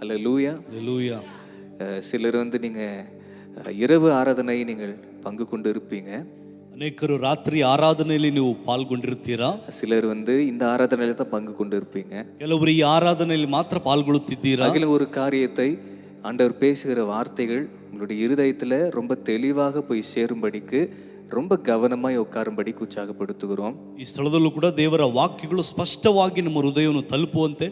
அல்லேலூயா. அல்லேலூயா. சிலர் நீங்கள் இரவு ஆராதனை நீங்கள் பங்கு கொண்டு இருப்பீங்க. ಅನೇಕರು ರಾತ್ರಿ ಆರಾಧನೆಯಲ್ಲಿ ನೀವು ಪಾಲ್ಗೊಂಡಿರ್ತೀರಾ. சிலர் இந்த ஆராதனையில தான் பங்கு கொண்டு இருப்பீங்க. ಕೆಲವರು ಈ ಆರಾಧನೆಯಲ್ಲಿ ಮಾತ್ರ ಪಾಲ್ಗೊಳ್ಳುತ್ತಿದ್ದೀರಾ. அதில் ஒரு காரியத்தை ஆண்டவர் பேசுகிற வார்த்தைகள் உங்களுடைய இருதயத்தில் ரொம்ப தெளிவாக போய் சேரும்படிக்கு ரொம்ப கவனமாய் உட்காரும்படிக்கு உற்சாகப்படுத்துகிறோம். ಈ ಸ್ಥಳದಲ್ಲೂ ಕೂಡ ದೇವರ ವಾಕ್ಯಗಳು ಸ್ಪಷ್ಟವಾಗಿ ನಮ್ಮ ಹೃದಯವನ್ನು ತಲುಪುವಂತೆ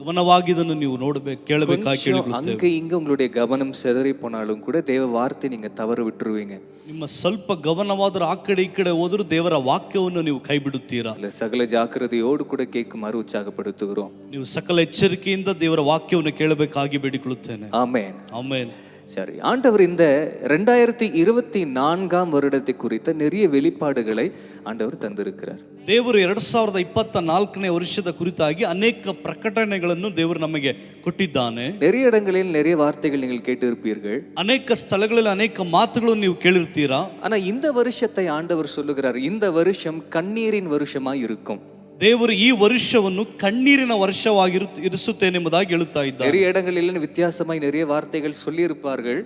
ಗಮನವಾಗಿ ಇದನ್ನು ನೀವು ನೋಡಬೇಕು, ಕೇಳಬೇಕಾಗಿ ಕೇಳಿಕೊಳ್ಳುತ್ತೇವೆ. அங்கே இங்கே உங்களுடைய கவனம் சிதறி போனாலும் கூட தேவ வார்த்தை நீங்கள் தவறு விட்டுருவீங்க. ನಿಮ್ಮ ಸ್ವಲ್ಪ ಗಮನವಾದರೂ ಆ ಕಡೆ ಈ ಕಡೆ ಹೋದರೂ ದೇವರ ವಾಕ್ಯವನ್ನು ನೀವು ಕೈ ಬಿಡುತ್ತೀರಾ. சகல ஜாக்கிரதையோடு கூட கேட்குமாறு உற்சாகப்படுத்துகிறோம். ನೀವು ಸಕಲ ಎಚ್ಚರಿಕೆಯಿಂದ ದೇವರ ವಾಕ್ಯವನ್ನು ಕೇಳಬೇಕಾಗಿ ಬೇಡಿಕೊಳ್ಳುತ್ತೇನೆ. ஆமென், ಆಮೆನ್. சரி, ஆண்டவர் இந்த 2024 வருடத்தை குறித்த நிறைய வெளிப்பாடுகளை ஆண்டவர் தந்திருக்கிறார். ದೇವರು 2024ನೇ ವರ್ಷದ ಕುರಿತಾಗಿ ಅನೇಕ ಪ್ರಕಟಣೆಗಳನ್ನು ದೇವರು ನಮಗೆ ಕೊಟ್ಟಿದ್ದಾನೆ. நிறைய இடங்களில் நிறைய வார்த்தைகள் நீங்கள் கேட்டிருப்பீர்கள். ಅನೇಕ ಸ್ಥಳಗಳಲ್ಲಿ ಅನೇಕ ಮಾತುಗಳನ್ನು ನೀವು ಕೇಳಿರ್ತೀರಾ. ஆனா இந்த வருஷத்தை ஆண்டவர் சொல்லுகிறார், இந்த வருஷம் கண்ணீரின் வருஷமாய் இருக்கும். ದೇವರು ಈ ವರ್ಷವನ್ನು ಕಣ್ಣೀರಿನ ವರ್ಷವಾಗಿ ಇರಿಸುತ್ತೇನೆ ಎಂಬುದಾಗಿ ಹೇಳುತ್ತಾ ಇದ್ದಾರೆ. நிறைய இடங்களில் வித்தியாசமாய் நிறைய வார்த்தைகள் சொல்லி இருப்பார்கள்.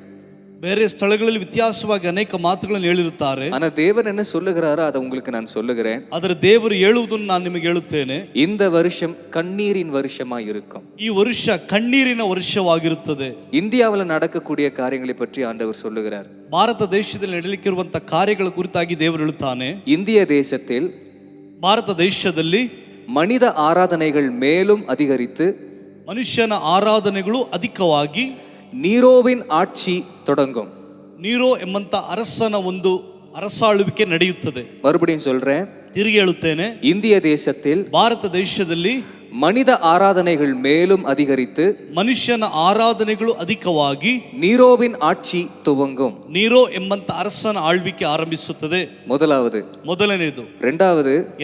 ಬೇರೆ ಸ್ಥಳಗಳಲ್ಲಿ ವ್ಯತ್ಯಾಸವಾಗಿ ಅನೇಕ ಮಾತುಗಳನ್ನು ಹೇಳಿರುತ್ತಾರೆ. ஆனா தேவன் என்ன சொல்லுகிறாரோ அதை உங்களுக்கு நான் சொல்லுகிறேன். ಆದರೆ ದೇವರು ಹೇಳುವುದನ್ನು ನಾನು ನಿಮಗೆ ಹೇಳುತ್ತೇನೆ. இந்த வருஷம் கண்ணீரின் வருஷமாய் இருக்கும். ಈ ವರ್ಷ ಕಣ್ಣೀರಿನ ವರ್ಷವಾಗಿರುತ್ತದೆ. இந்தியாவில் நடக்கக்கூடிய காரியங்களை பற்றி ஆண்டவர் சொல்லுகிறார். ಭಾರತ ದೇಶದಲ್ಲಿ ನಡೆಯಲಿಕ್ಕಿರುವಂತಹ ಕಾರ್ಯಗಳ ಕುರಿತಾಗಿ ದೇವರು ಹೇಳುತ್ತಾನೆ. இந்திய தேசத்தில் ಭಾರತ ದೇಶದಲ್ಲಿ மனித ஆராதனைகள் மேலும் அதிகரித்து ಮನುಷ್ಯನ ಆರಾಧನೆಗಳು ಅಧಿಕವಾಗಿ நீரோவின் ஆட்சி தொடங்கும். ನೀರೋ ಎಂಬಂತ ಅರಸನ ಒಂದು ಅರಸಾಳುವಿಕೆ ನಡೆಯುತ್ತದೆ. மறுபடியும் சொல்றேன், ತಿರುಗಿ ಹೇಳುತ್ತೇನೆ. இந்திய தேசத்தில் ಭಾರತ ದೇಶದಲ್ಲಿ மனித ஆராதனைகள் மேலும் அதிகரித்து ಮನುಷ್ಯನ ಆರಾಧನೆಗಳು ಅಧಿಕವಾಗಿ நீரோவின் ஆட்சி துவங்கும். ನೀರೋ ಎಂಬಂತ ಅರಸನ ಆಳ್ವಿಕೆ ಆರಂಭಿಸುತ್ತದೆ. ಮೊದಲನೆಯದು.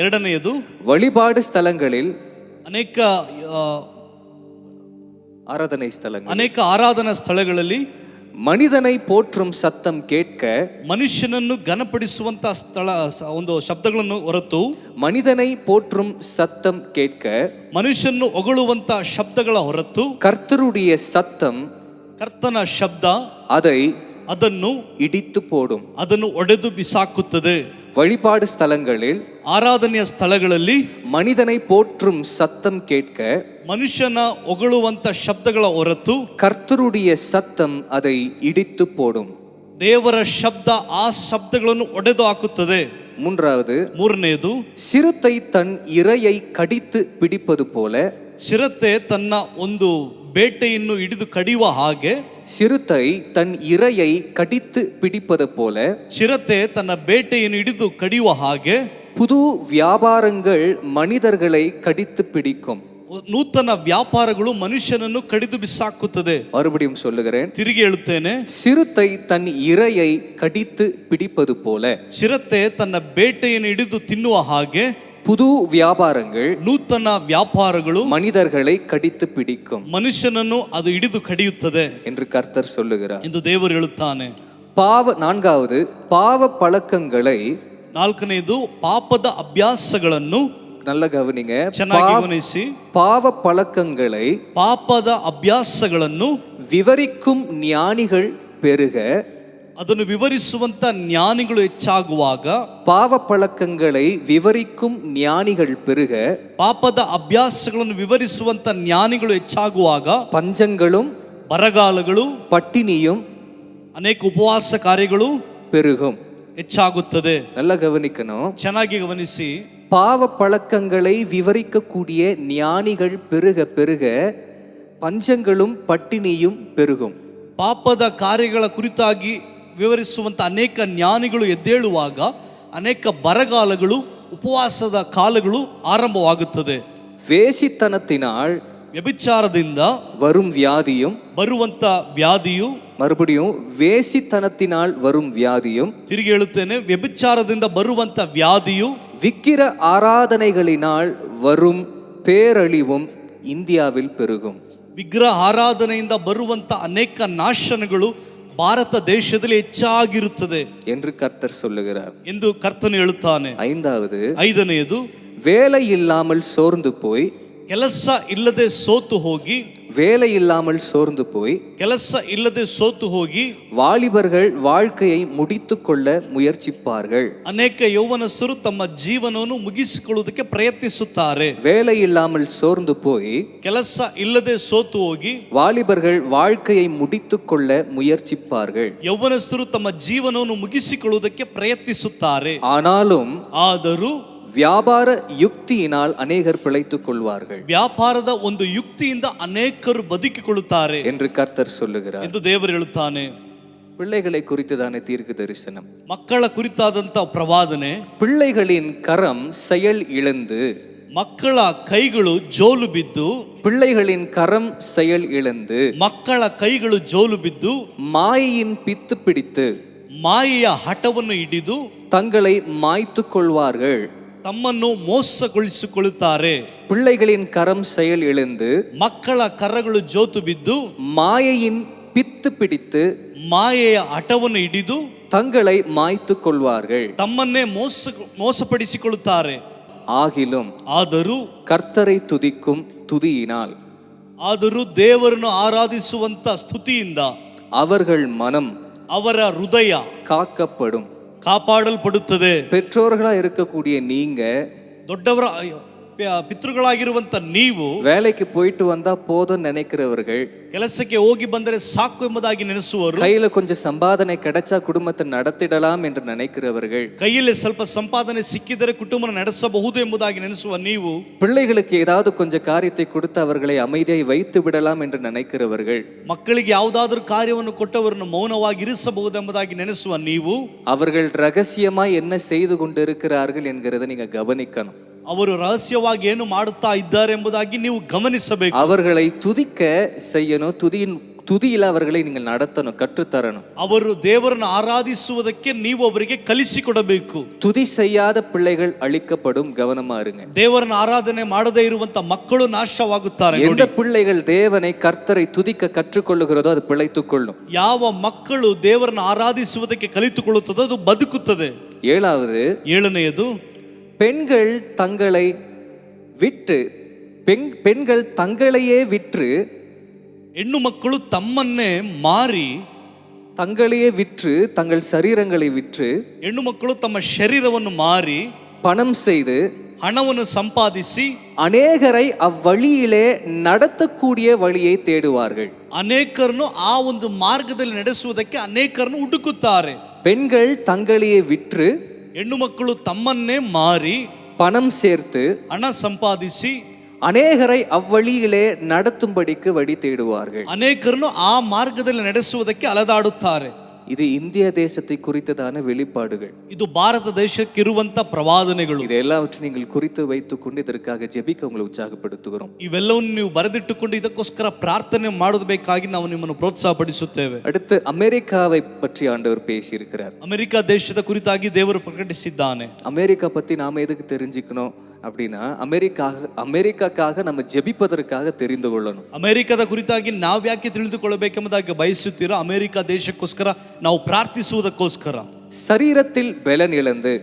ಎರಡನೆಯದು, வழிபாடு ஸ்தலங்களில் ಅನೇಕ ஆராதனா ಸ್ಥಳಗಳಲ್ಲಿ மனிதனை போற்றும் சத்தம் கேட்க, ಮನುಷ್ಯನನ್ನು ಘನಪಡಿಸುವಂತ ಸ್ಥಳ ಒಂದು ಶಬ್ದಗಳನ್ನು ಹೊರತು, மனிதனை போற்றும் சத்தம் கேட்க, ಮನುಷ್ಯನನ್ನು ಹೊಗಳುವಂತ ಶಬ್ದಗಳ ಹೊರತು, கர்த்தருடைய சத்தம், ಕರ್ತನ ಶಬ್ದ ಅದನ್ನು இடித்து போடும், ಅದನ್ನು ಒಡೆದು ಬಿಸಾಕುತ್ತದೆ. வழிபாடு ஸ்தலங்களில் ಆರಾಧನೆಯ ಸ್ಥಳಗಳಲ್ಲಿ மனிதனை போற்றும் சத்தம் கேட்க, ಮನುಷ್ಯನ ಹೊಗಳುವಂತ ಶಬ್ದಗಳ ಹೊರತು, கர்த்தருடைய சத்தம் அதை இடித்து போடும். ದೇವರ ಶಬ್ದ ಆ ಶಬ್ದಗಳನ್ನು ಒಡೆದು ಹಾಕುತ್ತದೆ. ಮೂರನೆಯದು, சிறுத்தை தன் இரையை கடித்து பிடிப்பது போல, ಚಿರತೆ ತನ್ನ ಒಂದು ಬೇಟೆಯನ್ನು ಹಿಡಿದು ಕಡಿಯುವ ಹಾಗೆ, சிறுத்தை தன் இரையை கடித்து பிடிப்பது போல, ಚಿರತೆ ತನ್ನ ಬೇಟೆಯನ್ನು ಹಿಡಿದು ಕಡಿಯುವ ಹಾಗೆ, புது வியாபாரங்கள் மனிதர்களை கடித்து பிடிக்கும். ನೂತನ ವ್ಯಾಪಾರಗಳು ಮನುಷ್ಯನನ್ನು ಕಡಿದು ಬಿಸಾಕುತ್ತದೆ. மறுபடியும் சொல்லுகிறேன், ತಿರುಗಿ ಹೇಳುತ್ತೇನೆ. சிறுத்தை தன் இரையை கடித்து பிடிப்பது போல, ಚಿರತೆ ತನ್ನ ಬೇಟೆಯನ್ನು ಹಿಡಿದು ತಿನ್ನುವ ಹಾಗೆ, புது வியாபாரங்கள் ನೂತನ ವ್ಯಾಪಾರಗಳು மனிதர்களை கடித்து பிடிக்கும், ಮನುಷ್ಯನನ್ನು ಅದು ಹಿಡಿದು ಕಡಿಯುತ್ತದೆ என்று கர்த்தர் சொல்லுகிறார் ಎಂದು ದೇವರು ಹೇಳುತ್ತಾನೆ. நான்காவது, பாவ பழக்கங்களை, ನಾಲ್ಕನೆಯದು, ಪಾಪದ ಅಭ್ಯಾಸಗಳನ್ನು, நல்ல கவனிங்க, ಚೆನ್ನಾಗಿ ಗಮನಿಸಿ, பாவ பழக்கங்களை, ಪಾಪದ ಅಭ್ಯಾಸಗಳನ್ನು விவரிக்கும் ஞானிகள் பெருக, ಅದನ್ನು ವಿವರಿಸುವಂತ ಜ್ಞಾನಿಗಳು ಹೆಚ್ಚಾಗುವಾಗ, பாவ பழக்கங்களை விவரிக்கும் ஞானிகள் பெருக, ಪಾಪದ ಅಭ್ಯಾಸಗಳನ್ನು ವಿವರಿಸುವಂತ ಜ್ಞಾನಿಗಳು ಹೆಚ್ಚಾಗುವಾಗ, பஞ்சங்களும் ಬರಗಾಲಗಳು, பட்டினியும் ಅನೇಕ ಉಪವಾಸ ಕಾರ್ಯಗಳು பெருகும். ಹೆಚ್ಚಾಗುತ್ತದೆ. நல்ல கவனிக்கணும், ಚೆನ್ನಾಗಿ ಗಮನಿಸಿ. பாவ பழக்கங்களை விவரிக்கக்கூடிய ஞானிகள் பெருக பெருக பஞ்சங்களும் பட்டினியும் பெருகும். ಪಾಪದ ಕಾರ್ಯಗಳ ಕುರಿತಾಗಿ ವಿವರಿಸುವಂತ ಅನೇಕ ಜ್ಞಾನಿಗಳು ಎದ್ದೇಳುವಾಗ ಅನೇಕ ಬರಗಾಲಗಳು, ಉಪವಾಸದ ಕಾಲಗಳು ಆರಂಭವಾಗುತ್ತದೆ. வேசித்தனத்தினால், ವ್ಯಭಿಚಾರದಿಂದ வரும் வியாதியும், ಬರುವಂತ ವ್ಯಾಧಿಯು, மறுபடியும் வேசித்தனத்தினால் வரும் வியாதியும், ತಿರುಗಿ ಹೇಳುತ್ತೇನೆ, ವ್ಯಭಿಚಾರದಿಂದ ಬರುವಂತ ವ್ಯಾಧಿಯು, விக்கிர ஆராதனைகளினால் வரும் பேரழிவும் இந்தியாவில் பெருகும். ವಿಗ್ರಹ ಆರಾಧನೆಯಿಂದ ಬರುವಂತ ಅನೇಕ ನಾಶನಗಳು ಭಾರತ ದೇಶದಲ್ಲಿ ಹೆಚ್ಚಾಗಿರುತ್ತದೆ என்று கர்த்தர் சொல்லுகிறார் ಎಂದು ಕರ್ತನು ಹೇಳುತ್ತಾನೆ. ஐந்தாவது, ಐದನೆಯದು, வேலை இல்லாமல் சோர்ந்து போய் ಕೆಲಸ ಇಲ್ಲದೆ ಸೋತು ಹೋಗಿ, வேலை இல்லாமல் சோர்ந்து போய், ಕೆಲಸ ಇಲ್ಲದೆ ಸೋತು ಹೋಗಿ வாலிபர்கள் வாழ்க்கையை முடித்துக் கொள்ள முயற்சிப்பார்கள். ಅನೇಕ ಯೌವನಸ್ಥರು ತಮ್ಮ ಜೀವನವನ್ನು ಮುಗಿಸಿಕೊಳ್ಳುವುದಕ್ಕೆ ಪ್ರಯತ್ನಿಸುತ್ತಾರೆ. வேலை இல்லாமல் சோர்ந்து போய், ಕೆಲಸ ಇಲ್ಲದೆ ಸೋತು ಹೋಗಿ வாலிபர்கள் வாழ்க்கையை முடித்துக் கொள்ள முயற்சிப்பார்கள். ಯೌವನಸ್ಥರು ತಮ್ಮ ಜೀವನವನ್ನು ಮುಗಿಸಿಕೊಳ್ಳುವುದಕ್ಕೆ ಪ್ರಯತ್ನಿಸುತ್ತಾರೆ. ஆனாலும் வியாபார யுக்தியினால் அநேகர் பிழைத்துக் கொள்வார்கள். ವ್ಯಾಪಾರದ ಒಂದು ಯುಕ್ತಿಯಿಂದ ಅನೇಕರು ಬದುಕಿಕೊಳ್ಳುತ್ತಾರೆ என்று கர்த்தர் சொல்லுகிறார். ಎಂದು ದೇವರು ಹೇಳುತ್ತಾನೆ. பிள்ளைகளை குறித்துதானே தீர்க்க தரிசனம். ಮಕ್ಕಳ ಕುರಿತಾದಂತ ಪ್ರವಾದನೆ. பிள்ளைகளின் கரம் செயல் இழந்து, ಮಕ್ಕಳ ಕೈಗಳು ಜೋಲು ಬಿದ್ದು, பிள்ளைகளின் கரம் செயல் இழந்து, ಮಕ್ಕಳ ಕೈಗಳು ಜೋಲು ಬಿದ್ದು, மாயையின் பித்து பிடித்து, ಮಾಯೆಯ ಹಠವನ್ನು ಹಿಡಿದು தங்களை மாய்த்துக் கொள்வார்கள். ತಮ್ಮನ್ನು ಮೋಸಗೊಳಿಸಿಕೊಳ್ಳುತ್ತಾರೆ. பிள்ளைகளின் கரம் செயல் இழந்து, ಮಕ್ಕಳ ಕರಗಳು ಜೋತು ಬಿದ್ದು, மாயையின் பித்து பிடித்து, ಮಾಯೆಯ ಹಠವನ್ನು ಹಿಡಿದು தங்களை மாய்த்துக் கொள்வார்கள். ತಮ್ಮನ್ನೇ ಮೋಸಪಡಿಸಿಕೊಳ್ಳುತ್ತಾರೆ. ஆதரும் கர்த்தரை துதிக்கும் துதியினால், ಆದರೂ ದೇವರನ್ನು ಆರಾಧಿಸುವಂತ ಸ್ತುತಿಯಿಂದ அவர்கள் மனம், ಅವರ ಹೃದಯ காக்கப்படும், ಕಾಪಾಡಲ್ಪಡುತ್ತದೆ. பெற்றோர்களா இருக்கக்கூடிய நீங்க, ದೊಡ್ಡವರ ಪಿತೃಗಳಾಗಿರುವಂತ ನೀವು, வேலைக்கு போயிட்டு வந்தா போதும் நினைக்கிறவர்கள், ಕೆಲಸಕ್ಕೆ ಹೋಗಿ ಬಂದರೆ ಸಾಕು ಎಂಬುದಾಗಿ ನೆನೆಸುವರು, கையில கொஞ்சம் சம்பாதனை கிடைச்சா குடும்பத்தை நடத்திடலாம் என்று நினைக்கிறவர்கள், ಕೈಯಲ್ಲಿ ಸ್ವಲ್ಪ ಸಂಪಾದನೆ ಸಿಕ್ಕಿದರೆ ಕುಟುಂಬ ನಡೆಸಬಹುದು ಎಂಬುದಾಗಿ ನೆನೆಸುವ ನೀವು, பிள்ளைகளுக்கு ஏதாவது கொஞ்சம் காரியத்தை கொடுத்து அவர்களை அமைதியை வைத்து விடலாம் என்று நினைக்கிறவர்கள், ಮಕ್ಕಳಿಗೆ ಯಾವುದಾದ್ರೂ ಕಾರ್ಯವನ್ನು ಕೊಟ್ಟವರನ್ನು ಮೌನವಾಗಿ ಇರಿಸಬಹುದು ಎಂಬುದಾಗಿ ನೆನೆಸುವ ನೀವು, அவர்கள் ரகசியமாய் என்ன செய்து கொண்டிருக்கிறார்கள் என்கிறத நீங்க கவனிக்கணும். ಅವರು ರಹಸ್ಯವಾಗಿ ಏನು ಮಾಡುತ್ತಾ ಇದ್ದಾರೆ ಎಂಬುದಾಗಿ ನೀವು ಗಮನಿಸಬೇಕು. அவர்களை துதிக்க செய்யணும், துதியில அவர்களை நீங்கள் நடத்தணும், கற்றுத்தரணும். ಅವರು ದೇವರನ್ನು ಆರಾಧಿಸುವುದಕ್ಕೆ ನೀವು ಅವರಿಗೆ ಕಲಿಸಿಕೊಡಬೇಕು. துதி செய்யாத பிள்ளைகள் அழிக்கப்படும், கவனமா இருங்க. ದೇವರನ್ನು ಆರಾಧನೆ ಮಾಡದೇ ಇರುವಂತ ಮಕ್ಕಳು ನಾಶವಾಗುತ್ತಾರೆ. எந்த பிள்ளைகள் தேவனை கர்த்தரை துதிக்க கற்றுக்கொள்ளுகிறதோ அது பிழைத்துக் கொள்ளும். ಯಾವ ಮಕ್ಕಳು ದೇವರನ್ನು ಆರಾಧಿಸುವುದಕ್ಕೆ ಕಲಿತುಕೊಳ್ಳುತ್ತದೋ ಅದು ಬದುಕುತ್ತದೆ. ஏழனையது, பெண்கள் தங்களை விட்டு, பெண்கள் தங்களையே விற்று, ಹೆಣ್ಣು ಮಕ್ಕಳು ತಮ್ಮನ್ನೇ ಮಾರಿ, தங்களையே விற்று, தங்கள் சரீரங்களை விற்று, ಹೆಣ್ಣು ಮಕ್ಕಳು ತಮ್ಮ ಶರೀರವನ್ನು ಮಾರಿ பணம் செய்து, ಹಣವನ್ನು ಸಂಪಾದಿಸಿ, அநேகரை அவ்வழியிலே நடத்தக்கூடிய வழியை தேடுவார்கள். ಅನೇಕರನ್ನು ಆ ಒಂದು ಮಾರ್ಗದಲ್ಲಿ ನಡೆಸುವುದಕ್ಕೆ ಅನೇಕರನ್ನು ಹುಡುಕುತ್ತಾರೆ. பெண்கள் தங்களையே விற்று, ಹೆಣ್ಣು ಮಕ್ಕಳು ತಮ್ಮನ್ನೇ ಮಾರಿ, பணம் சேர்த்து, ಹಣ ಸಂಪಾದಿಸಿ, அநேகரை அவ்வழியிலே நடத்தும்படிக்கு வழி தேடுவார்கள். ಅನೇಕರನ್ನು ಆ ಮಾರ್ಗದಲ್ಲಿ ನಡೆಸುವುದಕ್ಕೆ ಅಲೆದಾಡುತ್ತಾರೆ. இது இந்திய தேசத்தை குறித்ததான வெளிப்பாடுகள். ಇದು ಭಾರತ ದೇಶಕ್ಕೆ ಇರುವಂತ ಪ್ರವಾದನೆಗಳು. இது எல்லாவற்றையும் நீங்கள் குறித்து வைத்துக்கொண்டு இதற்காக ஜெபிக்க உங்களை உற்சாகப்படுத்துகிறோம். ಇವೆಲ್ಲವನ್ನು ನೀವು ಬರೆದಿಟ್ಟುಕೊಂಡು ಇದಕ್ಕೋಸ್ಕರ ಪ್ರಾರ್ಥನೆ ಮಾಡಬೇಕಾಗಿ ನಾವು ನಿಮ್ಮನ್ನು ಪ್ರೋತ್ಸಾಹಪಡಿಸುತ್ತೇವೆ. அடுத்து அமெரிக்காவை பற்றி ஆண்டவர் பேசி இருக்கிறார். ಅಮೆರಿಕ ದೇಶದ ಕುರಿತಾಗಿ ದೇವರು ಪ್ರಕಟಿಸಿದ್ದಾನೆ. அமெரிக்கா பத்தி நாம எதுக்கு தெரிஞ்சுக்கணும் அப்படின்னா, அமெரிக்காக்காக நம்ம ஜெபிப்பதற்காக தெரிந்து கொள்ளணும். ಅಮೆರಿಕದ ಕುರಿತಾಗಿ ನಾವು ಯಾಕೆ ತಿಳಿದುಕೊಳ್ಳಬೇಕೆಂಬುದಾಗಿ ಬಯಸುತ್ತೀರೋ, ಅಮೆರಿಕ ದೇಶಕ್ಕೋಸ್ಕರ ನಾವು ಪ್ರಾರ್ಥಿಸುವುದಕ್ಕೋಸ್ಕರ. சரீரத்தில் பலன் இழந்து,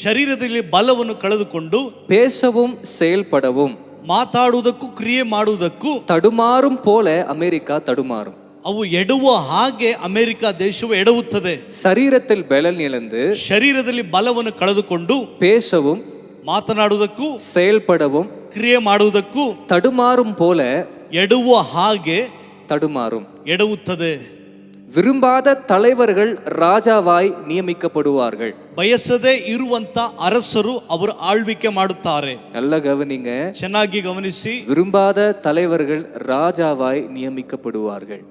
ಶರೀರದಲ್ಲಿ ಬಲವನ್ನು ಕಳೆದುಕೊಂಡು, பேசவும் செயல்படவும், ಮಾತಾಡುವುದಕ್ಕೂ ಕ್ರಿಯೆ ಮಾಡುವುದಕ್ಕೂ தடுமாறும் போல அமெரிக்கா தடுமாறும். ಅವು ಎಡುವ ಹಾಗೆ ಅಮೆರಿಕ ದೇಶವು ಎಡವುತ್ತದೆ. சரீரத்தில் பலன் இழந்து, ಶರೀರದಲ್ಲಿ ಬಲವನ್ನು ಕಳೆದುಕೊಂಡು, பேசவும் ಮಾತನಾಡುವುದಕ್ಕೂ செயல்படவும், ಕ್ರಿಯೆ ಮಾಡುವುದಕ್ಕೂ தடுமாறும் போல ಎಡುವ ಹಾಗೆ தடுமாறும், ಎಡವುತ್ತದೆ. விரும்பாத தலைவர்கள் ராஜாவாய் நியமிக்கப்படுவார்கள். ಬಯಸದೇ ಇರುವಂತ ಅರಸರು ಅವರು ಆಳ್ವಿಕೆ ಮಾಡುತ್ತಾರೆ. நல்ல கவனிங்க, ಚೆನ್ನಾಗಿ ಗಮನಿಸಿ. விரும்பாத தலைவர்கள் ராஜாவாய் நியமிக்கப்படுவார்கள்.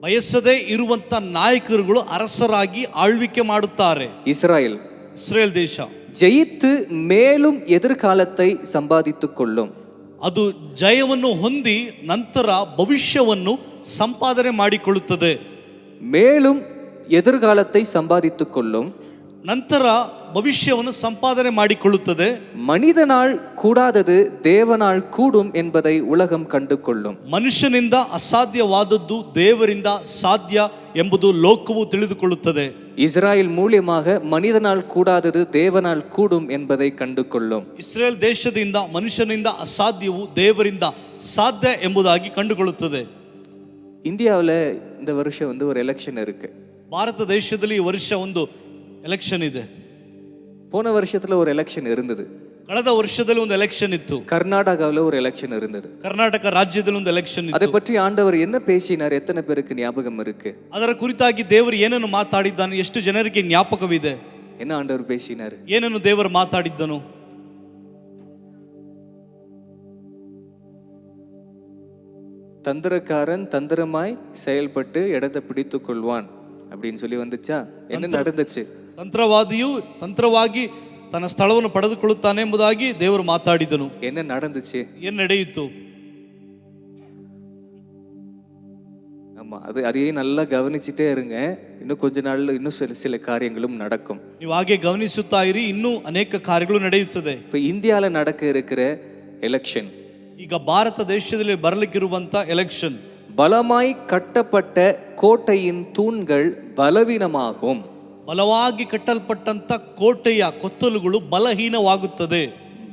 ಬಯಸದೇ ಇರುವಂತ ನಾಯಕರುಗಳು ಅರಸರಾಗಿ ಆಳ್ವಿಕೆ ಮಾಡುತ್ತಾರೆ. இஸ்ரேல் ದೇಶ ஜெயித்து மேலும் எதிர்காலத்தை சம்பாதித்துக் கொள்ளும். ಅದು ಜಯವನ್ನು ಹೊಂದಿ ನಂತರ ಭವಿಷ್ಯವನ್ನು ಸಂಪಾದನೆ ಮಾಡಿಕೊಳ್ಳುತ್ತದೆ. மேலும் எதிர்காலத்தை சம்பாதித்துக் கொள்ளும். ನಂತರ ಭವಿಷ್ಯವನ್ನು ಸಂಪಾದನೆ ಮಾಡಿಕೊಳ್ಳುತ್ತದೆ. மனிதனால் கூடாதது தேவனால் கூடும் என்பதை உலகம் கண்டு கொள்ளும். ಮನುಷ್ಯನಿಂದ ಅಸಾಧ್ಯವಾದದ್ದು ದೇವರಿಂದ ಸಾಧ್ಯ ಎಂಬುದು ಲೋಕವು ತಿಳಿದುಕೊಳ್ಳುತ್ತದೆ. இஸ்ராயேல் மூலியமாக மனிதனால் கூடாதது தேவனால் கூடும் என்பதை கண்டு கொள்ளும். ಇಸ್ರೇಲ್ ದೇಶದಿಂದ ಮನುಷ್ಯನಿಂದ ಅಸಾಧ್ಯವು ದೇವರಿಂದ ಸಾಧ್ಯ ಎಂಬುದಾಗಿ ಕಂಡುಕೊಳ್ಳುತ್ತದೆ. இந்தியாவில் இந்த வருஷம் ஒரு எலெக்ஷன் இருக்கு. ಭಾರತ ದೇಶದಲ್ಲಿ ಈ ವರ್ಷ ಒಂದು ಎಲೆಕ್ಷನ್ ಇದೆ. போன வருஷத்துல ஒரு எலெக்ஷன் இருந்தது. ಕಳೆದ ವರ್ಷದಲ್ಲಿ ಒಂದು ಎಲೆಕ್ಷನ್ ಇತ್ತು. கர்நாடகாவில் ஒரு எலெக்ஷன் இருந்தது. ಕರ್ನಾಟಕ ರಾಜ್ಯದಲ್ಲಿ ಒಂದು ಎಲೆಕ್ಷನ್ ಇತ್ತು. அதை பற்றி ஆண்டவர் என்ன பேசினார்? எத்தனை பேருக்கு ஞாபகம் இருக்கு? ಅದರ ಕುರಿತಾಗಿ ದೇವರು ಏನನ್ನು ಮಾತಾಡಿದ್ದಾನೆ? ಎಷ್ಟು ಜನರಿಗೆ ಜ್ಞಾಪಕವಿದೆ? என்ன ஆண்டவர் பேசினார்? ಏನನ್ನು ದೇವರು ಮಾತಾಡಿದ್ದನು? தந்திரக்காரன் தந்திரமாய் செயல்பட்டு இடத்தை பிடித்துக் கொள்வான் அப்படின்னு சொல்லி வந்துச்சா? என்ன நடந்துச்சு? ತಂತ್ರವಾದಿಯು ತಂತ್ರವಾಗಿ ತನ್ನ ಸ್ಥಳವನ್ನು ಪಡೆದುಕೊಳ್ಳುತ್ತಾನೆ ಎಂಬುದಾಗಿ ದೇವರು ಮಾತಾಡಿದನು. என்ன நடந்துச்சு? ಏನು ನಡೆಯಿತು? ஆமா, அதையே நல்லா கவனிச்சுட்டே இருங்க. இன்னும் கொஞ்ச நாள்ல இன்னும் சில காரியங்களும் நடக்கும். ನೀವು ಹಾಗೆ ಗಮನಿಸುತ್ತಾ ಇರಿ, ಇನ್ನೂ ಅನೇಕ ಕಾರ್ಯಗಳು ನಡೆಯುತ್ತದೆ. இப்ப இந்தியாவில் நடக்க இருக்கிற எலெக்ஷன், ಈಗ ಭಾರತ ದೇಶದಲ್ಲಿ ಬರಲಿಕ್ಕಿರುವಂತ ಎಲೆಕ್ಷನ್, பலமாய் கட்டப்பட்ட கோட்டையின் தூண்கள் பலவீனமாகும். ಬಲವಾಗಿ ಕಟ್ಟಲ್ಪಟ್ಟಂತ ಕೋಟೆಯ ಕೊತ್ತಲುಗಳು ಬಲಹೀನವಾಗುತ್ತದೆ.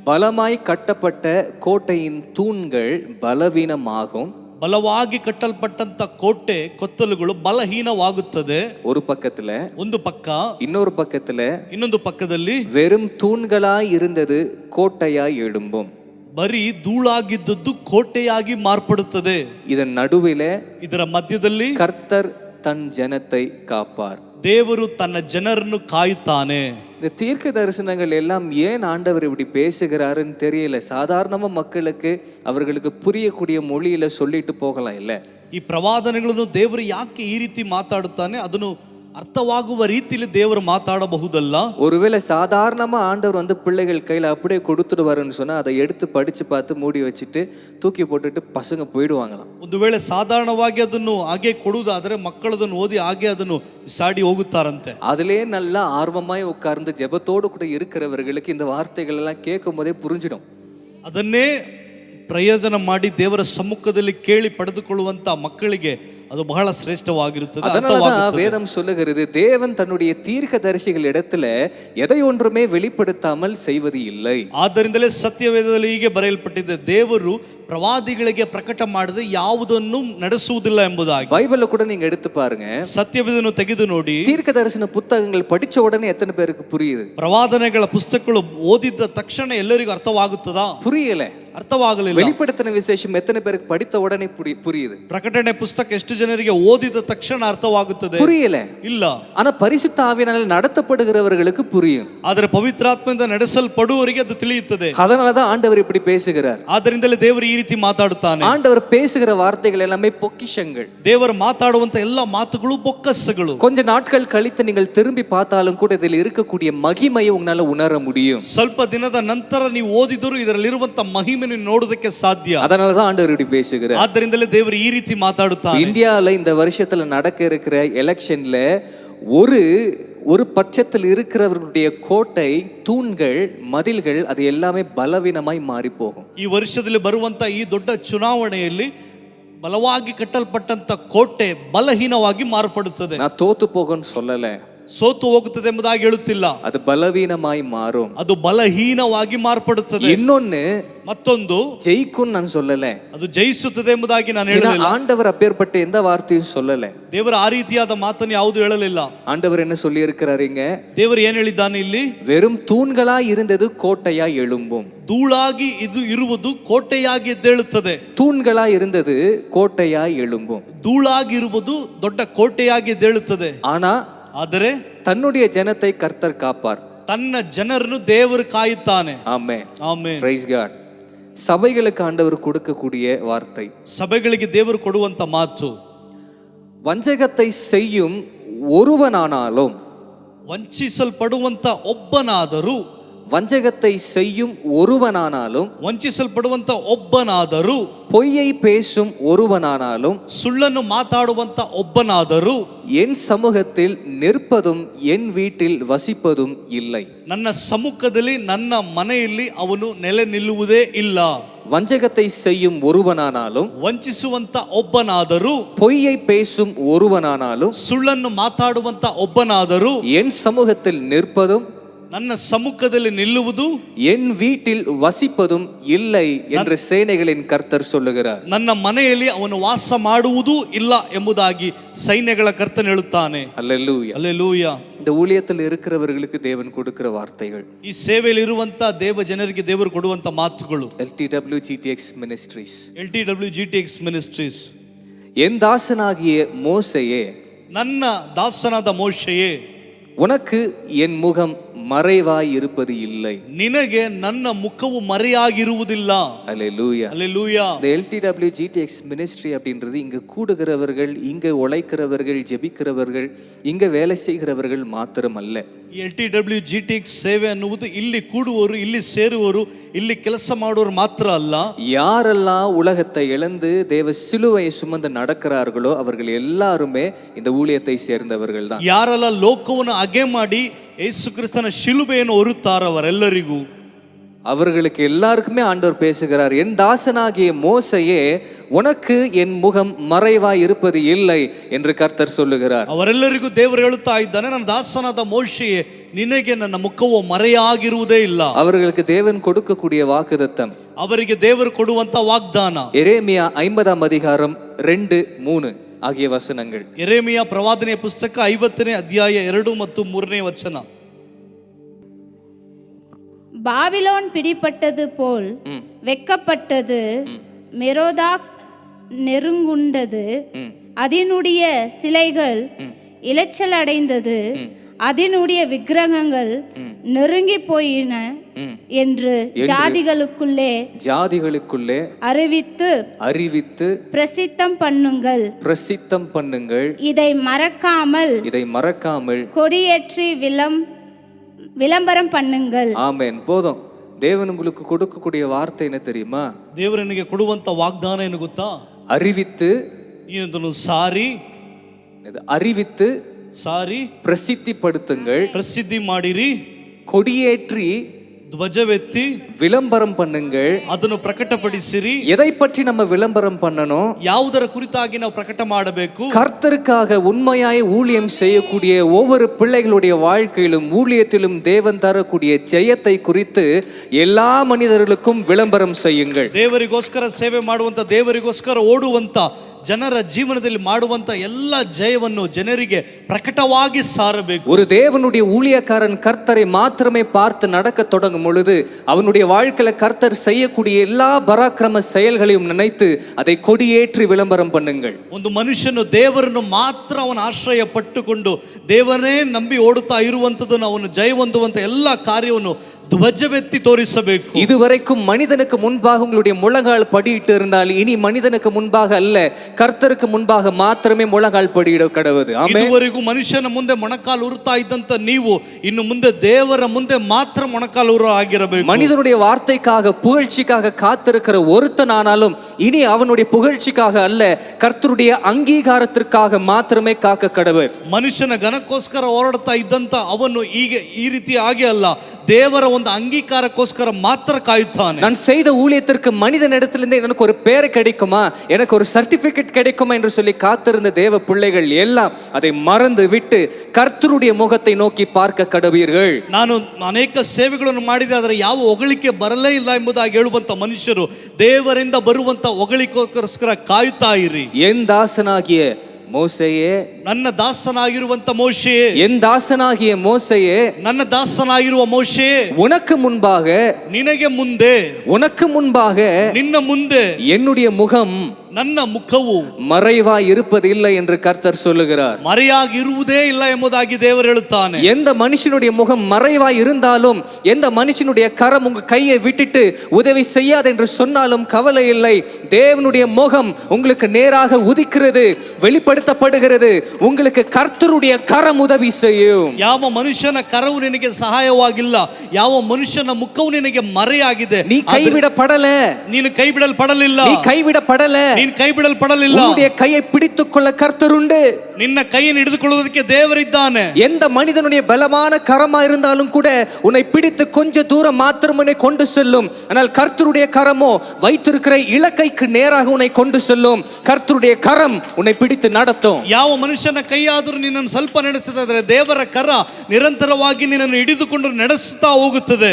பலமாய் கட்டப்பட்ட கோட்டையின் தூண்கள் பலவீனமாகும். ಬಲವಾಗಿ ಕಟ್ಟಲ್ಪಟ್ಟಂತ ಕೋಟೆ ಕೊತ್ತಲುಗಳು ಬಲಹೀನವಾಗುತ್ತದೆ. ஒரு பக்கத்துல, ಒಂದು ಪಕ್ಕ, இன்னொரு பக்கத்துல ಇನ್ನೊಂದು ಪಕ್ಕದಲ್ಲಿ வெறும் தூண்களாய் இருந்தது கோட்டையாய் எழும்பும். ಬರೀ ಧೂಳಾಗಿದ್ದದ್ದು ಕೋಟೆಯಾಗಿ ಮಾರ್ಪಡುತ್ತದೆ. இதன் நடுவிலே ಇದರ ಮಧ್ಯದಲ್ಲಿ கர்த்தர் தன் ஜனத்தை காப்பார். ದೇವರು ತನ್ನ ಜನರನ್ನು ಕಾಯುತ್ತಾನೆ. இந்த தீர்க்க தரிசனங்கள் எல்லாம் ஏன் ஆண்டவர் இப்படி பேசுகிறாருன்னு தெரியல. சாதாரணமா மக்களுக்கு அவர்களுக்கு புரியக்கூடிய மொழியில சொல்லிட்டு போகலாம் இல்ல. ಈ ಪ್ರವಾದನೆಗಳನ್ನು ದೇವರು ಯಾಕೆ ಈ ರೀತಿ ಮಾತಾಡುತ್ತಾನೆ, ಅದನ್ನು ಅರ್ಥವಾಗುವ ರೀತಿಯಲ್ಲಿ ದೇವರು ಮಾತಾಡಬಹುದಲ್ಲ. ஒருவேளை சாதாரணமா ஆண்டவர் பிள்ளைகள் கையில அப்படியே கொடுத்துடுவாருன்னு சொன்னா அதை எடுத்து படிச்சு பார்த்து மூடி வச்சுட்டு தூக்கி போட்டுட்டு பசங்க போயிடுவாங்களாம். ಒಂದು ವೇಳೆ ಸಾಧಾರಣವಾಗಿ ಅದನ್ನು ಹಾಗೆ ಕೊಡುವುದಾದರೆ ಮಕ್ಕಳು ಅದನ್ನು ಓದಿ ಹಾಗೆ ಅದನ್ನು ಬಿಸಾಡಿ ಹೋಗುತ್ತಾರಂತೆ. அதிலே நல்லா ஆர்வமாய் உட்கார்ந்து ஜெபத்தோடு கூட இருக்கிறவர்களுக்கு இந்த வார்த்தைகள் எல்லாம் கேட்கும் போதே புரிஞ்சிடும். ಅದನ್ನೇ ಪ್ರಯೋಜನ ಮಾಡಿ ದೇವರ ಸಮ್ಮುಖದಲ್ಲಿ ಕೇಳಿ ಪಡೆದುಕೊಳ್ಳುವಂತ ಮಕ್ಕಳಿಗೆ ಅದು ಬಹಳ ಶ್ರೇಷ್ಠವಾಗಿರುತ್ತದೆ. அதனாலதான் வேதம் சொல்லுகிறது, தேவன் தன்னுடைய தீர்க்கதரிசிகள் இடத்துல எதை ஒன்றுமே வெளிப்படுத்தாமல் செய்வது இல்லை. ಆದ್ದರಿಂದಲೇ ಸತ್ಯವೇದದಲ್ಲಿ ಹೀಗೆ ಬರೆಯಲ್ಪಟ್ಟಿದೆ, ದೇವರು ಪ್ರವಾದಿಗಳಿಗೆ ಪ್ರಕಟ ಮಾಡದೆ ಯಾವುದನ್ನು ನಡೆಸುವುದಿಲ್ಲ ಎಂಬುದಾಗಿ. பைபிள்ல கூட நீங்க எடுத்து பாருங்க, ಸತ್ಯವೇದನ್ನು ತೆಗೆದು ನೋಡಿ, தீர்க்க தரிசன புத்தகங்கள் படிச்ச உடனே எத்தனை பேருக்கு புரியுது? ಪ್ರವಾದನೆಗಳ ಪುಸ್ತಕಗಳು ಓದಿದ ತಕ್ಷಣ ಎಲ್ಲರಿಗೂ ಅರ್ಥವಾಗುತ್ತದಾ? புரியல, ಅರ್ಥವಾಗಲಿಲ್ಲ. வெளிப்படுத்தின விசேஷம் எத்தனை பேருக்கு படித்த உடனே புரியுது? ಪ್ರಕಟಣೆ ಪುಸ್ತಕ ಎಷ್ಟು ಜನರಿಗೆ ಓದಿದ ತಕ್ಷಣ ಅರ್ಥವಾಗುತ್ತದೆ? புரியல. ಇಲ್ಲ. ஆனா பரிசுத்த ஆவியினால் நடத்தப்படுகிறவர்களுக்கு புரியும். ಆದರೆ ಪವಿತ್ರಾತ್ಮದಿಂದ ನಡೆಸಲ್ಪಡುವವರಿಗೆ ಅದು ತಿಳಿಯುತ್ತದೆ. அதனாலதான் ஆண்டவர் இப்படி பேசுகிறார். ಆದ್ದರಿಂದಲೇ ದೇವರು ಈ ರೀತಿ ಮಾತಾಡುತ್ತಾನೆ. ஆண்டவர் பேசுகிற வார்த்தைகள் எல்லாமே பொக்கிஷங்கள். ದೇವರು ಮಾತಾಡುವಂತ ಎಲ್ಲ ಮಾತುಗಳು ಬೊಕ್ಕಸಗಳು. கொஞ்ச நாட்கள் கழித்து நீங்கள் திரும்பி பார்த்தாலும் கூட இதில் இருக்கக்கூடிய மகிமையை உங்களால உணர முடியும். ಸ್ವಲ್ಪ ದಿನದ ನಂತರ ನೀವು ಓದಿದರೂ ಇದರಲ್ಲಿರುವಂತ ಮಹಿಮೆಯನ್ನು ನೋಡೋದಕ್ಕೆ ಸಾಧ್ಯ. அதனாலதான் ஆண்டவர் இப்படி பேசுகிறார். ಆದ್ದರಿಂದಲೇ ದೇವರು ಈ ರೀತಿ ಮಾತಾಡುತ್ತಾನೆ. இந்தியாவில் இந்த வருஷத்துல நடக்க இருக்கிற எலெக்ஷன்ல ஒரு பட்சத்தில் இருக்கிறவர்களுடைய கோட்டை, தூண்கள், மதில்கள் அது எல்லாமே பலவீனமாய் மாறி போகும். ಈ ವರ್ಷದಲ್ಲಿ ಬರುವಂತ ಈ ದೊಡ್ಡ ಚುನಾವಣೆಯಲ್ಲಿ ಬಲವಾಗಿ ಕಟ್ಟಲ್ಪಟ್ಟಂತ ಕೋಟೆ ಬಲಹೀನವಾಗಿ ಮಾರ್ಪಡುತ್ತದೆ. நான் தோத்து போகன்னு சொல்லல, ಸೋತು ಹೋಗುತ್ತದೆ ಎಂಬುದಾಗಿ ಹೇಳುತ್ತಿಲ್ಲ. அது பலவீனமாய் மாறும். ಅದು ಬಲಹೀನವಾಗಿ ಮಾರ್ಪಡುತ್ತದೆ. இன்னொன்னு, ಮತ್ತೊಂದು ஜெயிக்கும் நான் சொல்லல, ಅದು ಜಯಿಸುತ್ತದೆ ಎಂಬುದಾಗಿ ನಾನು ಹೇಳಲಿಲ್ಲ. ஆண்டவர் அப்பேற்பட்ட எந்த வார்த்தையும் சொல்லல. ದೇವರ ಆ ರೀತಿಯಾದ ಮಾತನ್ನು ಯಾವುದು ಹೇಳಲಿಲ್ಲ. ஆண்டவர் என்ன சொல்லி இருக்கிறாருங்க? ದೇವರು ಏನ್ ಹೇಳಿದ್ದಾನೆ ಇಲ್ಲಿ? வெறும் தூண்களாய் இருந்தது கோட்டையாய் எழும்பும். ಧೂಳಾಗಿ ಇದು ಇರುವುದು ಕೋಟೆಯಾಗಿ ಎದ್ದೇಳುತ್ತದೆ. தூண்களாய் இருந்தது கோட்டையாய் எழும்பும். ಧೂಳಾಗಿ ಇರುವುದು ದೊಡ್ಡ ಕೋಟೆಯಾಗಿ ಎದ್ದೇಳುತ್ತದೆ. ಆದರೆ தன்னுடைய ஜனத்தை கர்த்தர் காப்பார். ತನ್ನ ಜನರನ್ನು ದೇವರು ಕಾಯುತ್ತಾನೆ. Amen, amen. Praise God. சபைகளுக்கு ஆண்டவர் கொடுக்கக்கூடிய வார்த்தை, ಸಭೆಗಳಿಗೆ ದೇವರು ಕೊಡುವಂತ ಮಾತು, வஞ்சகத்தை செய்யும் ஒருவனானாலும் ವಂಚಿಸಲ್ಪಡುವಂತ ಒಬ್ಬನಾದರೂ வஞ்சகத்தை செய்யும் ஒருவனானாலும், ವಂಚಿಸಲ್ಪಡುವಂತ ಒಬ್ಬನಾದರೂ, பொய்யை பேசும் ஒருவனானாலும், ಸುಳ್ಳನ್ನು ಮಾತಾಡುವಂತ ಒಬ್ಬನಾದರೂ என் சமூகத்தில் நிற்பதும் என் வீட்டில் வசிப்பதும் இல்லை. ನನ್ನ ಸಮ್ಮುಖದಲ್ಲಿ ನನ್ನ ಮನೆಯಲ್ಲಿ ಅವನು ನೆಲೆ ನಿಲ್ಲುವುದೇ ಇಲ್ಲ. வஞ்சகத்தை செய்யும் ஒருவனானாலும், ವಂಚಿಸುವಂತ ಒಬ್ಬನಾದರೂ, பொய்யை பேசும் ஒருவனானாலும், ಸುಳ್ಳನ್ನು ಮಾತಾಡುವಂತ ಒಬ್ಬನಾದರೂ என் சமூகத்தில் நிற்பதும் ನನ್ನ ಸಮ್ಮುಖದಲ್ಲಿ ನಿಲ್ಲುವುದು, என் வீட்டில் வசிப்பதும் இல்லை என்று சேனைகளின் கர்த்தர் சொல்லுகிறார். ನನ್ನ ಮನೆಯಲ್ಲಿ ಅವನು ವಾಸ ಮಾಡುವುದೂ ಇಲ್ಲ ಎಂಬುದಾಗಿ ಸೈನ್ಯಗಳ ಕರ್ತನು ಹೇಳುತ್ತಾನೆ. அல்லேலூயா. ಹಲ್ಲೆಲೂಯಾ. இந்த ஊழியத்தில் இருக்கிறவர்களுக்கு தேவன் கொடுக்கிற வார்த்தைகள், ಈ ಸೇವೆಯಲ್ಲಿ ಇರುವಂತ ದೇವ ಜನರಿಗೆ ದೇವರು ಕೊಡುವಂತ ಮಾತುಗಳು. LTW GTX Ministries. LTW GTX Ministries. என் தாசனாகிய மோசேயே, ನನ್ನ ದಾಸನಾದ ಮೋಶೆಯೇ, உனக்கு என் முகம் மறைவாய் இருப்பது இல்லை. ನಿನಗೆ ನನ್ನ ಮುಖವು ಮರೆಯಾಗಿರುವುದಿಲ್ಲ. அல்லேலூயா. ಹಲ್ಲೆಲೂಯಾ. இந்த LTW GTX மினிஸ்ட்ரி அப்படின்றது இங்க கூடுகிறவர்கள், இங்க உழைக்கிறவர்கள், ஜெபிக்கிறவர்கள், இங்க வேலை செய்கிறவர்கள் மாத்திரம் அல்ல. LTW GTX ಸೇವೆ ಅನ್ನುವುದು ಇಲ್ಲಿ ಕೂಡುವವರು, ಇಲ್ಲಿ ಸೇರುವವರು, ಇಲ್ಲಿ ಕೆಲಸ ಮಾಡುವವರು ಮಾತ್ರ ಅಲ್ಲ. யாரெல்லாம் உலகத்தை இழந்து தேவ சிலுவையை சுமந்து நடக்கிறார்களோ அவர்கள் எல்லாருமே இந்த ஊழியத்தை சேர்ந்தவர்கள் தான். ಯಾರೆಲ್ಲ ಲೋಕವನ್ನು ಅಗೆ ಮಾಡಿ ಯೇಸು ಕ್ರಿಸ್ತನ ಶಿಲುಬೆಯನ್ನು ಹೊರುತ್ತಾರೋ ಅವರೆಲ್ಲರಿಗೂ, அவர்களுக்கு எல்லாருக்குமே ஆண்டவர் பேசுகிறார், என் தாசனாகிய மோசேயே, உனக்கு என் முகம் மறைவாய் இருப்பது இல்லை என்று கர்த்தர் சொல்லுகிறார். ಅವರೆಲ್ಲರಿಗೂ ದೇವರು ಹೇಳುತ್ತಾ ಇದ್ದಾನೆ, ನನ್ನ ದಾಸನಾದ ಮೋಶೆಯೇ, ನಿನಗೆ ನನ್ನ ಮುಖವು ಮರೆಯಾಗಿರುವುದೇ ಇಲ್ಲ. அவர்களுக்கு தேவன் கொடுக்கக்கூடிய வாக்குத்தத்தம், ಅವರಿಗೆ ದೇವರು ಕೊಡುವಂತ ವಾಗ್ದಾನ எரேமியா 50ஆம் அதிகாரம் 2-3 ஆகிய வசனங்கள். ಯೆರೆಮೀಯ ಪ್ರವಾದನೆಯ ಪುಸ್ತಕ 50ನೇ ಅಧ್ಯಾಯ 2 ಮತ್ತು 3ನೇ ವಚನ. பாபிலோன் பிடிப்பட்டது போல் வெக்கப்பட்டது, மெரோதாக் நெருங்குண்டது, அதனுடைய சிலைகள் இளைச்சல் அடைந்தது, அதனுடைய விக்கிரகங்கள் நெருங்கி போயின என்று ஜாதிகளுக்குள்ளே அறிவித்து பிரசித்தம் பண்ணுங்கள். இதை மறக்காமல் கொடியேற்றி விளம்பரம் பண்ணுங்கள். ஆமென். போதும். தேவன் உங்களுக்கு கொடுக்கக்கூடிய வார்த்தை என்ன தெரியுமா? ದೇವರು ನಿನಗೆ ಕೊಡುವಂತ ವಾಗ್ದಾನ ಏನು ಗೊತ್ತಾ? அறிவித்து, ಇದನ್ನು ಸಾರಿ, அறிவித்து ಸಾರಿ பிரசித்திப்படுத்துங்கள், ಪ್ರಸಿದ್ಧಿ ಮಾಡಿರಿ, கொடியேற்றி ಧ್ವಜವೆತ್ತಿ விளம்பரம் பண்ணுங்கள். ಅದನ್ನು ಪ್ರಕಟಪಡಿಸಿರಿ. எதை பற்றி நம்ம விளம்பரம் பண்ணணும்? ಯಾವುದರ ಕುರಿತಾಗಿ ನಾವು ಪ್ರಕಟ ಮಾಡಬೇಕು? கர்த்தருக்காக உண்மையாய் ஊழியம் செய்யக்கூடிய ஒவ்வொரு பிள்ளைகளுடைய வாழ்க்கையிலும் ஊழியத்திலும் தேவன் தரக்கூடிய ஜெயத்தை குறித்து எல்லா மனிதர்களுக்கும் விளம்பரம் செய்யுங்கள். ದೇವರಿಗೋಸ್ಕರ ಸೇವೆ ಮಾಡುವಂತ, ದೇವರಿಗೋಸ್ಕರ ಓಡುವಂತ ಜನರ ಜೀವನದಲ್ಲಿ ಮಾಡುವಂತ ಎಲ್ಲ ಜಯವನ್ನು ಜನರಿಗೆ ಪ್ರಕಟವಾಗಿ ಸಾರಬೇಕು. ஒரு தேவனுடைய ஊழியக்காரன் கர்த்தரை மாத்திரமே பார்த்து நடக்க தொடங்கும் பொழுது அவனுடைய வாழ்க்கையில கர்த்தர் செய்யக்கூடிய எல்லா பராக்கிரம செயல்களையும் நினைத்து அதை கொடியேற்றி விளம்பரம் பண்ணுங்கள். ಒಂದು ಮನುಷ್ಯನು ದೇವರನ್ನು ಮಾತ್ರ ಅವನ ಆಶ್ರಯ ಪಟ್ಟುಕೊಂಡು ದೇವರೇ ನಂಬಿ ಓಡುತ್ತಾ ಇರುವಂತದನ್ನು, ಅವನು ಜಯ ಹೊಂದುವಂತ ಎಲ್ಲ ಕಾರ್ಯವನ್ನು ಧ್ವಜವೆತ್ತಿ ತೋರಿಸಬೇಕು. இதுவரைக்கும் மனிதனுக்கு முன்பாக உங்களுடைய முழங்கால் படியிட்டு இருந்தால் இனி மனிதனுக்கு முன்பாக அல்ல, கர்த்தருக்கு முன்பாக மாத்திரமே முழங்கால் படியிட கடவுது. ஆமென். ಇದುವರೆಗೂ ಮನುಷ್ಯನ ಮುಂದೆ ಮೊಣಕಾಲು ಉರುತ್ತಾ ಇದ್ದಂತ ನೀವು ಇನ್ನು ಮುಂದೆ ದೇವರ ಮುಂದೆ ಮಾತ್ರ ಮೊಣಕಾಲು ಉರು ಆಗಿರಬೇಕು. மனிதனுடைய வார்த்தைக்காக புகழ்ச்சிக்காக காத்திருக்கிற ஒருத்தனானாலும் இனி அவனுடைய புகழ்ச்சிக்காக அல்ல, கர்த்தருடைய அங்கீகாரத்திற்காக மாத்திரமே காக்க கடவர். ಮನುಷ್ಯನ ಘನಕ್ಕೋಸ್ಕರ ಹೋರಾಡ್ತಾ ಇದ್ದಂತ ಅವನು ಈಗ ಈ ರೀತಿ ಆಗಿ ಅಲ್ಲ, ದೇವರ ಒಂದು ಅಂಗೀಕಾರಕ್ಕೋಸ್ಕರ ಮಾತ್ರ ಕಾಯುತ್ತಾನೆ. நான் செய்த ஊழியத்திற்கு மனிதனிடத்திலிருந்து எனக்கு ஒரு பேர் கிடைக்குமா, எனக்கு ஒரு சர்டிபிகேட் கிடைக்குமா என்று சொல்லி காத்திருந்த தேவ பிள்ளைகள் எல்லாம் அதை மறந்து விட்டு கர்த்தருடைய முகத்தை நோக்கி பார்க்க கடவீர்கள். ನಾನು ಅನೇಕ ಸೇವೆಗಳನ್ನು ಮಾಡಿದೆ, ಆದರೆ ಯಾವ ಹೊಗಳಿಕೆ ಬರಲೇ ಇಲ್ಲ ಎಂಬುದಾಗಿ ಹೇಳುವಂತ ಮನುಷ್ಯರು ದೇವರಿಂದ ಬರುವಂತ ಹೊಗಳಿಕೆಗೋಸ್ಕರ ಕಾಯುತ್ತಾ ಇರಿ. என் தாசனாகிய மோசேயே, ನನ್ನ ದಾಸನಾಗಿರುವಂತ ಮೋಶೆಯೇ, என் தாசனாகிய மோசேயே, ನನ್ನ ದಾಸನಾಗಿರುವ ಮೋಶೆಯೇ, உனக்கு முன்பாக, ನಿನಗೆ ಮುಂದೆ, உனக்கு முன்பாக ನಿನ್ನ ಮುಂದೆ என்னுடைய முகம் ನನ್ನ ಮುಖವು மறைவாய் இருப்பது இல்லை என்று கர்த்தர் சொல்லுகிறார். ಮರೆಯಾಗಿ ಇರುವುದೇ ಇಲ್ಲ ಎಂಬುದಾಗಿ ದೇವರು ಹೇಳುತ್ತಾನೆ. எந்த மனுஷனுடைய முகம் மறைவாய் இருந்தாலும், எந்த மனுஷனுடைய கரம் உங்க கையை விட்டுட்டு உதவி செய்யாது என்று சொன்னாலும் கவலை இல்லை. தேவனுடைய முகம் உங்களுக்கு நேராக உதிக்கிறது, வெளிப்படுத்தப்படுகிறது. உங்களுக்கு கர்த்தருடைய கரம் உதவி செய்யும். ಯಾವ ಮನುಷ್ಯನ ಕರವು ನಿನಗೆ ಸಹಾಯವಾಗಿಲ್ಲ, ಯಾವ ಮನುಷ್ಯನ ಮುಖವು ನಿನಗೆ ಮರೆಯಾಗಿದೆ. நீ கைவிடப்படல, ನೀನು ಕೈ ಬಿಡಲ್ಪಡಲಿಲ್ಲ, நீ கைவிடப்படல, ನೀನು ಕೈ ಬಿಡಲ್ಪಡಲಿಲ್ಲ. உன்னுடைய கையை பிடித்துக்கொள்ள கர்த்தர் உண்டு. ನಿನ್ನ ಕೈಯನ್ನು ಹಿಡಿದುಕೊಳ್ಳುವುದಕ್ಕೆ ದೇವರಿದ್ದಾನೆ. எந்த மனிதனுடைய பலமான கரமா இருந்தாலும் கூட உன்னை பிடித்து கொஞ்ச தூரம் மாத்திரம் உன்னை கொண்டு செல்லும். ஆனால் கர்த்தருடைய கரமோ வைத்திருக்கிற இலக்கைக்கு நேராக உன்னை கொண்டு செல்லும். கர்த்தருடைய கரம் உன்னை பிடித்து நடத்தும். ಯಾವ ಮನುಷ್ಯನ ಕೈಯಾದರೂ ನಿನ್ನನ್ನು ಸ್ವಲ್ಪ ನಡೆಸಿದರೆ ದೇವರ ಕರ ನಿರಂತರವಾಗಿ ನಿನ್ನನ್ನು ಹಿಡಿದುಕೊಂಡು ನಡೆಸುತ್ತಾ ಹೋಗುತ್ತದೆ.